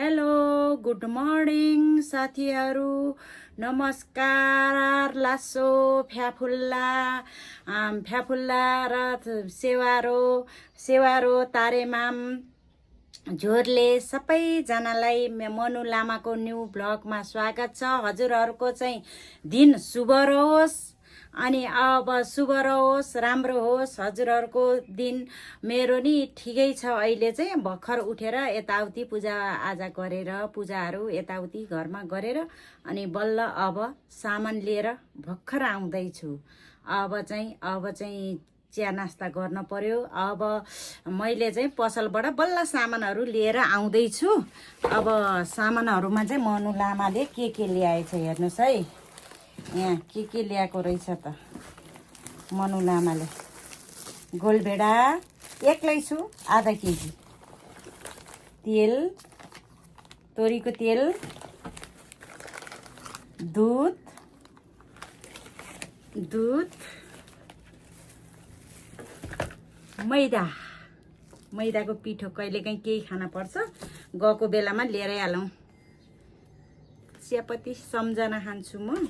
Hello good morning साथीहरू नमस्कार लासो फ्याफुल्ला र सेवारो तारेमाम झोरले सबैजनालाई मनु लामाको न्यू ब्लगमा स्वागत छ। हजुरहरूको चाहिँ दिन शुभ रहोस् अनि अब शुभ रहोस्, राम्रो होस् हजुरहरूको दिन। मेरो नि ठिकै छ, अहिले चाहिँ भर्खर उठेर यताउति पूजाआजा गरेर पूजाहरू यताउति घरमा गरेर अनि बल्ल अब सामान लिएर भर्खर आउँदैछु। अब चाहिँ चिया नास्ता गर्न पर्यो। अब मैले चाहिँ पसलबाट बल्ल सामानहरू लिएर आउँदैछु। अब सामानहरूमा चाहिँ मनु लामाले के ल्याएछ हेर्नुहोस् है। यहाँ के ल्याएको रहेछ त मनु लामाले। गोलभेडा एक्लै छु, आधा केजी तेल, तोरीको तेल, दुध, मैदाको पिठो कहिलेकाहीँ केही खान पर्छ, गएको बेलामा लिएरै हालौँ। चियापत्ती सम्झना खान्छु म।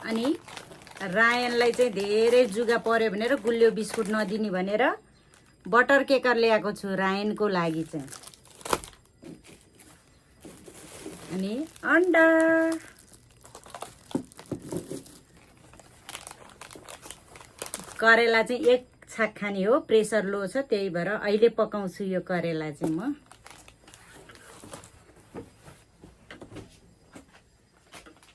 अनि रायनलाई चाहिँ धेरै जुगा पर्यो भनेर गुलियो बिस्कुट नदिने भनेर बटर केकर ल्याएको छु रायनको लागि चाहिँ। अनि अन्डा, करेला चाहिँ एक छाक खाने हो, प्रेसर लो छ त्यही भएर अहिले पकाउँछु यो करेला चाहिँ म।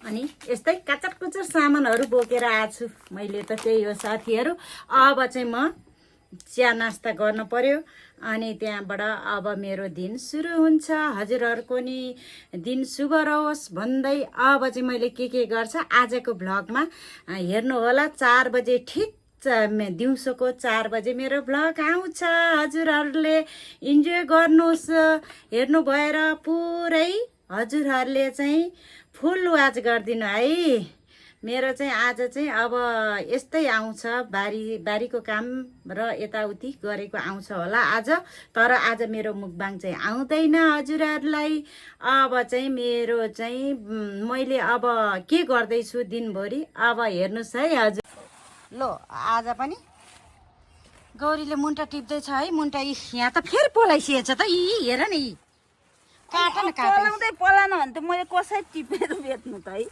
अनि यस्तै काचर कुचर सामानहरू बोकेर आछु मैले त, त्यही हो साथीहरू। अब चाहिँ म चिया नास्ता गर्न पर्यो अनि त्यहाँबाट अब मेरो दिन सुरु हुन्छ। हजुरहरूको नि दिन शुभ रहोस् भन्दै अब चाहिँ मैले के गर्छ आजको भ्लगमा हेर्नु होला। 4 बजे ठिक दिउँसोको 4 बजे मेरो भ्लग आउँछ। हजुरहरूले इन्जोय गर्नुहोस्, हेर्नु भएर पुरै हजुरहरूले चाहिँ फुल वाच गरिदिनु है। मेरो चाहिँ आज चाहिँ अब यस्तै आउँछ, बारीको काम र यताउति गरेको आउँछ होला आज। तर आज मेरो मुखबाङ चाहिँ आउँदैन हजुरहरूलाई। अब चाहिँ मेरो चाहिँ मैले अब के गर्दैछु दिनभरि अब हेर्नुहोस् है हजुर। लो आज पनि गौरीले मुन्टा टिप्दैछ है। मुन्टा यहाँ त फेरि पोलाइसिएछ त। हेर न, पलाउँदै पलान भने त मैले कसरी टिपेर बेच्नु त है।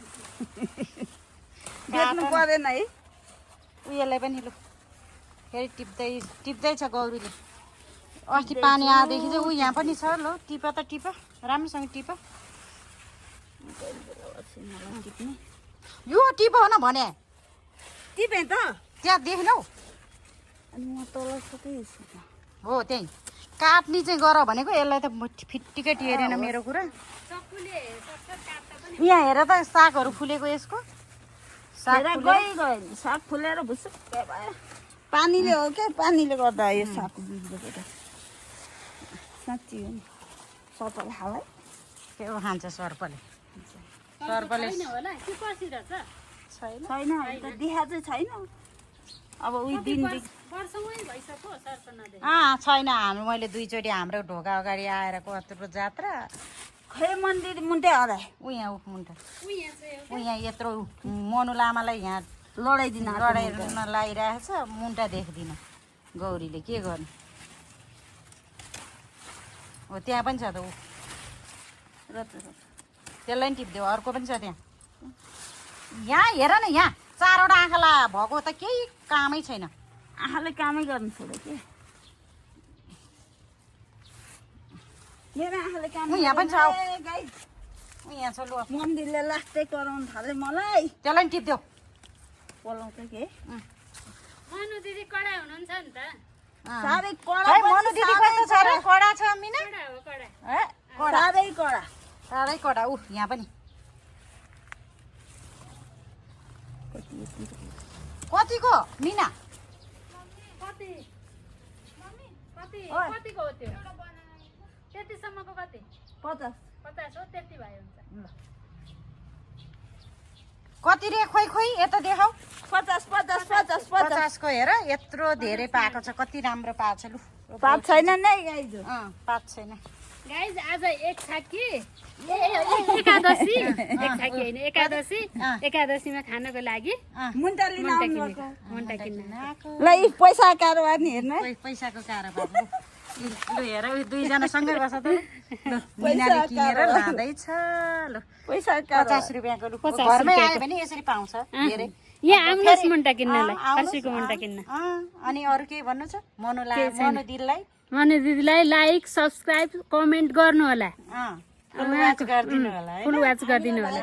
बेच्नु पर्दैन है। उयोलाई पनि लु फेरि टिप्दैछ गौरीले। अस्ति पानी आएदेखि चाहिँ ऊ यहाँ पनि छ। लो टिप त टिप, राम्रोसँग टिप। यो टिप हो न भने टिपेँ त त्यहाँ देख्नौ। अनि म तल हो त्यही काट्ने चाहिँ गर भनेको। यसलाई त फिट्टिकै टेरेन मेरो कुरा। यहाँ हेर त सागहरू फुलेको यसको। साग फुलेर भुसुक्क भयो। पानीले हो क्या, पानीले गर्दा यो साग बिग्रेको त। साँच्ची हो नि। सर्पले खाला के खान्छ सर्पले? छैन देखा चाहिँ छैन। अब उही दिन छैन। हाम्रो मैले 2 चोटि हाम्रो ढोका अगाडि आएर कत्रो जात्रा खै मन्दिर मुन्टे हराए। ऊ यहाँ मुन्टा ऊ यहाँ यत्रो मनु लामालाई यहाँ लडाइदिन लगाइरहेको छ। मुन्टा देख्दिनँ। गौरीले के गर्नु हो। त्यहाँ पनि छ त ऊ। त्यसलाई पनि टिप्देऊ। अर्को पनि छ त्यहाँ। यहाँ हेर न, यहाँ 4वटा आँखा भएको त केही कामै छैन। आँखाले कामै गर्नु छोड्यो के। मेरो आँखाले काम यहाँ पनि छ। यहाँ छ। लु मन्दिरले लास्टै कराउनु थाल्यो मलाई। त्यसलाई पनि टिप्देऊ। पलाउँछ के मनु दिदी कडा हुनुहुन्छ नि त। साह्रै कडा। मनु दिदी कस्तो छ र? कडा छ मिना। साह्रै कडा। ऊ यहाँ पनि कतिको मिना? कतिको हो त्यो? त्यतिसम्मको कति? 50 50 हो। त्यति भयो हुन्छ। कति रे खोइ खोइ यता देखाऊ 50 को हेर यत्रो धेरै पाएको छ कति राम्रो पाएको छ लु पात छैन नै गाइजु पात छैन गाइज आज एक छाकी एकादशी एक छाकी होइन एकादशीमा खानको लागि मुन्टा लिन आउनु मुन्टा किन्न ल यी पैसा कारोबार नि हेर्न पैसाको कारोबार लु हेर दुईजना सँगै बस त मिनाले किनेर लाँदैछ लु पैसा 50 रुपियाँको लु घरमै आयो भने यसरी पाउँछ धेरै यहाँ आउनुहोस् मुन्टा किन्नलाई फर्सीको मुन्टा किन्न अनि अरू के भन्नु छ मनु दिदीलाई मनु दिदीलाई लाइक सब्सक्राइब कमेन्ट गर्नु होला फुल वाच गरिदिनु होला है फुल वाच गरिदिनु होला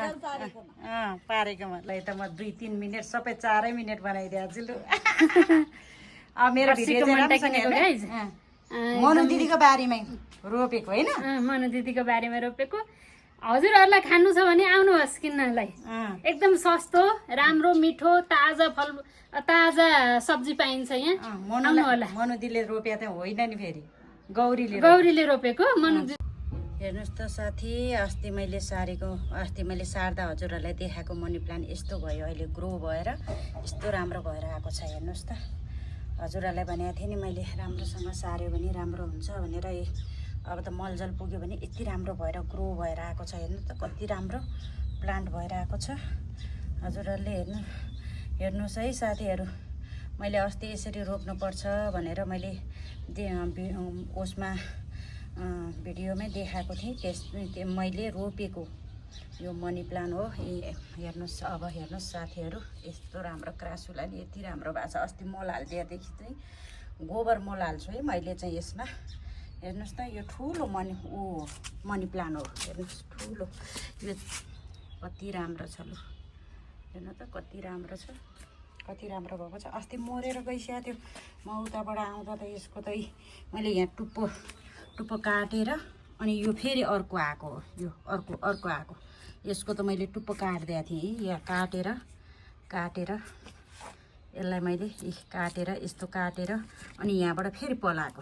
पारेकोमा ल त म 2-3 मिनेट सबै 4 मिनेट बनाइदिएको छु लु मेरो भिडियो चाहिँ राम्रो छ गाइज मनु दिदीको बारीमै रोपेको होइन मनु दिदीको बारेमा रोपेको हजुरहरूलाई खानु छ भने आउनुहोस् किन्नलाई एकदम सस्तो राम्रो मिठो ताजा फल ताजा सब्जी पाइन्छ यहाँ आउनु होला मनु दिदीले रोप्या त होइन नि फेरि गौरीले रोपेको मनु हेर्नुहोस् त साथी अस्ति मैले सार्दा हजुरहरूलाई देखाएको मनी प्लान्ट यस्तो भयो अहिले ग्रो भएर यस्तो राम्रो भएर आएको छ हेर्नुहोस् त हजुरहरूलाई भनेको थिएँ नि मैले राम्रोसँग सार्यो भने राम्रो हुन्छ भनेर अब त मलजल पुग्यो भने यति राम्रो भएर ग्रो भएर आएको छ हेर्नु त कति राम्रो प्लान्ट भएर आएको छ हजुरहरूले हेर्नुहोस् है साथीहरू मैले अस्ति यसरी रोप्नुपर्छ भनेर मैले उसमा भिडियोमै देखाएको थिएँ मैले रोपेको यो मनी प्लान्ट हो हेर्नुहोस् अब हेर्नुहोस् साथीहरू यस्तो राम्रो क्रासुला नि यति राम्रो भएको छ अस्ति मल हालिदिएदेखि चाहिँ गोबर मल हाल्छु है मैले चाहिँ यसमा हेर्नुहोस् त यो ठुलो मनी प्लान्ट हो हेर्नुहोस् ठुलो यो कति राम्रो छ लु हेर्नु त कति राम्रो छ कति राम्रो भएको छ अस्ति मरेर गइसकेको थियो म उताबाट आउँदा त यसको त मैले यहाँ टुप्पो काटेर अनि यो फेरि अर्को आएको हो यो अर्को आएको यसको त मैले टुप्पो काटिदिएको थिएँ यहाँ काटेर यसलाई मैले काटेर यस्तो काटेर अनि यहाँबाट फेरि पलाएको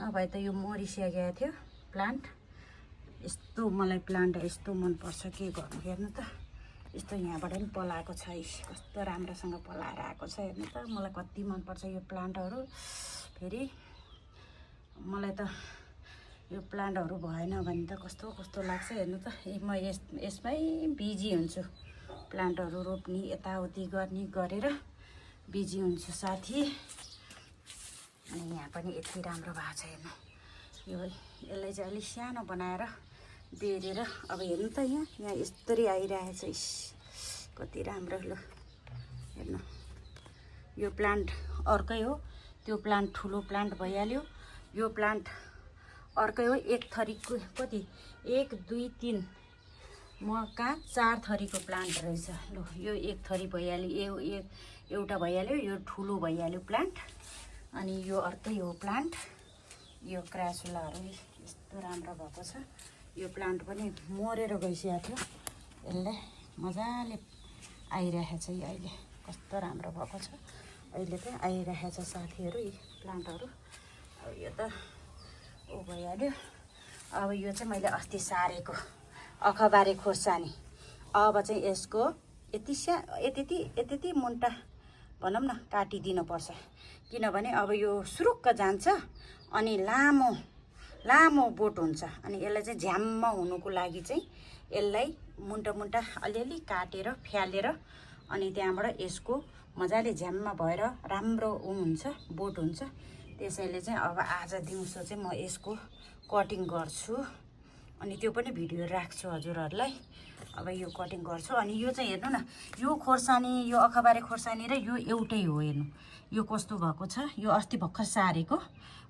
नभए त यो मरिसकेको थियो प्लान्ट यस्तो मलाई प्लान्ट यस्तो मनपर्छ के गर्नु हेर्नु त यस्तो यहाँबाट पनि पलाएको छ कस्तो राम्रोसँग पलाएर आएको छ हेर्नु त मलाई कति मनपर्छ यो प्लान्टहरू फेरि मलाई त यो प्लान्टहरू भएन भने त कस्तो लाग्छ हेर्नु त म यसमै बिजी हुन्छु प्लान्टहरू रोप्ने यताउति गरेर बिजी हुन्छु साथी अनि यहाँ पनि यति राम्रो भएको छ हेर्नु यसलाई चाहिँ अलिक सानो बनाएर बेरेर अब हेर्नु त यहाँ यस्तरी आइरहेछ कति राम्रो लु हेर्नु यो प्लान्ट अर्कै हो त्यो प्लान्ट ठुलो प्लान्ट भइहाल्यो यो प्लान्ट अर्कै हो एक थरीको कति 1 2 3 म कहाँ 4 थरीको प्लान्ट रहेछ लु यो एक थरी भइहाल्यो एउटा भइहाल्यो यो ठुलो भइहाल्यो प्लान्ट अनि यो अर्कै हो प्लान्ट यो क्रासुलाहरू यस्तो राम्रो भएको छ यो प्लान्ट पनि मरेर गइसकेको थियो यसले मजाले आइरहेछ अहिले कस्तो राम्रो भएको छ अहिले चाहिँ आइरहेछ साथीहरू यी प्लान्टहरू अब यो त भइहाल्यो अब यो चाहिँ मैले अस्ति सारेको अखबारे खोर्सानी अब चाहिँ यसको यति मुन्टा भनौँ न काटिदिनुपर्छ किनभने अब यो सुरुक्क जान्छ अनि लामो बोट हुन्छ अनि यसलाई चाहिँ झ्याम्म हुनुको लागि चाहिँ यसलाई मुन्टा अलिअलि काटेर फ्यालेर अनि त्यहाँबाट यसको मजाले झ्याम्म भएर राम्रो हुन्छ बोट हुन्छ त्यसैले चाहिँ अब आज दिउँसो चाहिँ म यसको कटिङ गर्छु अनि त्यो पनि भिडियो राख्छु हजुरहरूलाई अब यो कटिङ गर्छु अनि यो चाहिँ हेर्नु न यो खोर्सानी यो अखबारे खोर्सानी र यो एउटै हो हेर्नु यो कस्तो भएको छ यो अस्ति भर्खर सारेको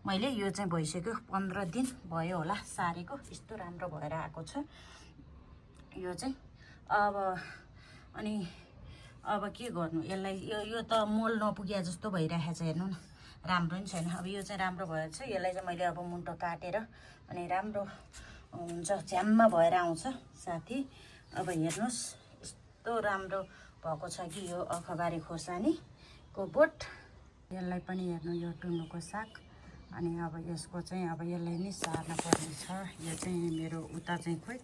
मैले यो चाहिँ भइसक्यो 15 दिन भयो होला सारेको यस्तो राम्रो भएर आएको छ यो चाहिँ अब के गर्नु यसलाई यो त मोल नपुग्या जस्तो भइरहेको छ हेर्नु न राम्रो नि छैन अब यो चाहिँ राम्रो भएर छ यसलाई चाहिँ मैले अब मुन्टो काटेर अनि राम्रो हुन्छ झ्याम्मा भएर आउँछ साथी अब हेर्नुहोस् यस्तो राम्रो भएको छ कि यो अखबारे खोर्सानीको बोट यसलाई पनि हेर्नु यो टुन्नुको साग अनि अब यसको चाहिँ अब यसलाई नै सार्न पर्ने छ यो चाहिँ मेरो उता चाहिँ खोइ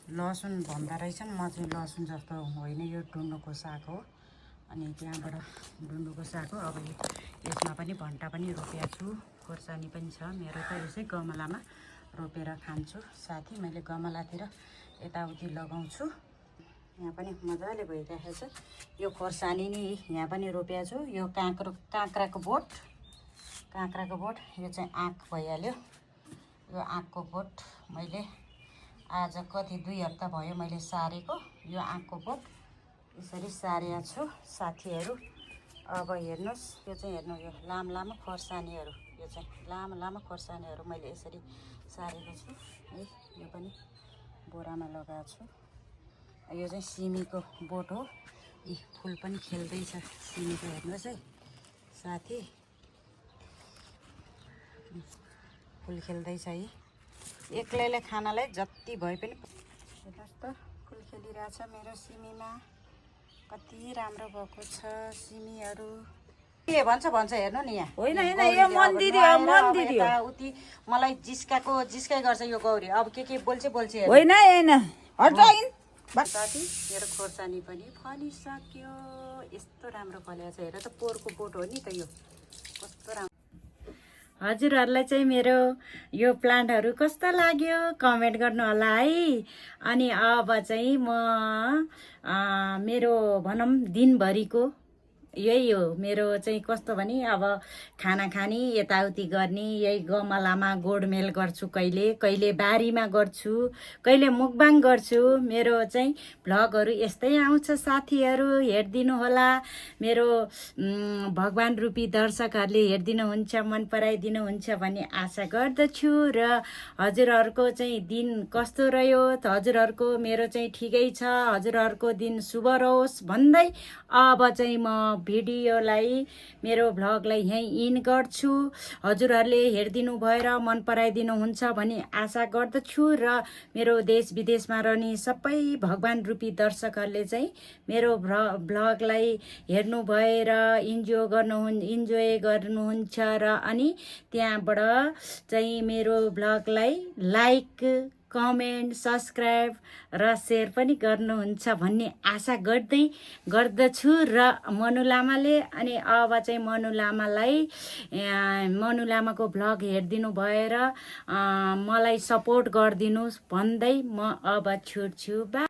लसुन भन्दा रहेछन्, म चाहिँ लसुन जस्तो होइन, यो डुन्नुको साग हो। अनि त्यहाँबाट डुन्नुको साग हो। अब यसमा पनि भन्टा पनि रोपेको छु, खोर्सानी पनि छ मेरो त। यसै गमलामा रोपेर खान्छु साथी। मैले गमलातिर यताउति लगाउँछु। यहाँ पनि मजाले भइरहेको छ। यो खोर्सानी नि यहाँ पनि रोपेको छु। यो काँक्राको बोट, यो चाहिँ आँक भइहाल्यो। यो आँकको बोट मैले आज कति 2 हप्ता भयो मैले सारेको। यो आँकको बोट यसरी सारेको छु साथीहरू। अब हेर्नुहोस्, यो चाहिँ हेर्नु, यो लामो खोर्सानीहरू, यो चाहिँ लामो खोर्सानीहरू मैले यसरी सारेको छु है। यो पनि बोरामा लगाएको छु। यो चाहिँ सिमीको बोट हो। यी फुल पनि खेल्दैछ सिमीको, हेर्नुहोस् है साथी, फुल खेल्दैछ है। एक्लैले खानालाई जति भए पनि हेर्नुहोस् त, फुल खेलिरहेछ मेरो सिमीमा। कति राम्रो भएको छ सिमीहरू। के भन्छ हेर्नु नि यहाँ। होइन यो मन्दिर हो। उति मलाई जिस्काइ गर्छ यो गौरी। अब के बोल्छ होइन हटाइन साथी। मेरो खोर्सानी पनि फलिसक्यो। यस्तो राम्रो फलेको छ, हेर त, पोहोरको बोट हो नि त यो। कस्तो राम्रो। हजुरहरूलाई चाहिँ मेरो यो प्लान्टहरू कस्तो लाग्यो कमेन्ट गर्नु होला है। अनि अब चाहिँ म मेरो भनौँ दिनभरिको यही हो मेरो चाहिँ कस्तो भने, अब खाना खाने, यताउति गर्ने, यही गमलामा गोडमेल गर्छु, कहिले बारीमा गर्छु, कहिले मुकबाङ गर्छु। मेरो चाहिँ भ्लगहरू यस्तै आउँछ साथीहरू, हेरिदिनु होला। मेरो भगवान् रूपी दर्शकहरूले हेरिदिनुहुन्छ, मन पराइदिनुहुन्छ भन्ने आशा गर्दछु। र हजुरहरूको चाहिँ दिन कस्तो रह्यो, हजुरहरूको मेरो चाहिँ ठिकै छ, हजुरहरूको दिन शुभ रहोस् भन्दै अब चाहिँ म भिडियोलाई, मेरो भ्लगलाई यहीँ इन गर्छु। हजुरहरूले हेरिदिनु भएर मन पराइदिनुहुन्छ भन्ने आशा गर्दछु। र मेरो देश विदेशमा रहने सबै भगवान् रूपी दर्शकहरूले चाहिँ मेरो भ्लगलाई हेर्नु भएर इन्जोय गर्नुहुन्छ। र अनि त्यहाँबाट चाहिँ मेरो भ्लगलाई लाइक, कमेन्ट, सब्सक्राइब र सेयर पनि गर्नुहुन्छ भन्ने आशा गर्दछु। र मनु लामाले, अनि अब चाहिँ मनु लामाको भ्लग हेरिदिनु भएर मलाई सपोर्ट गरिदिनुहोस् भन्दै म अब छुट्छु। बाई।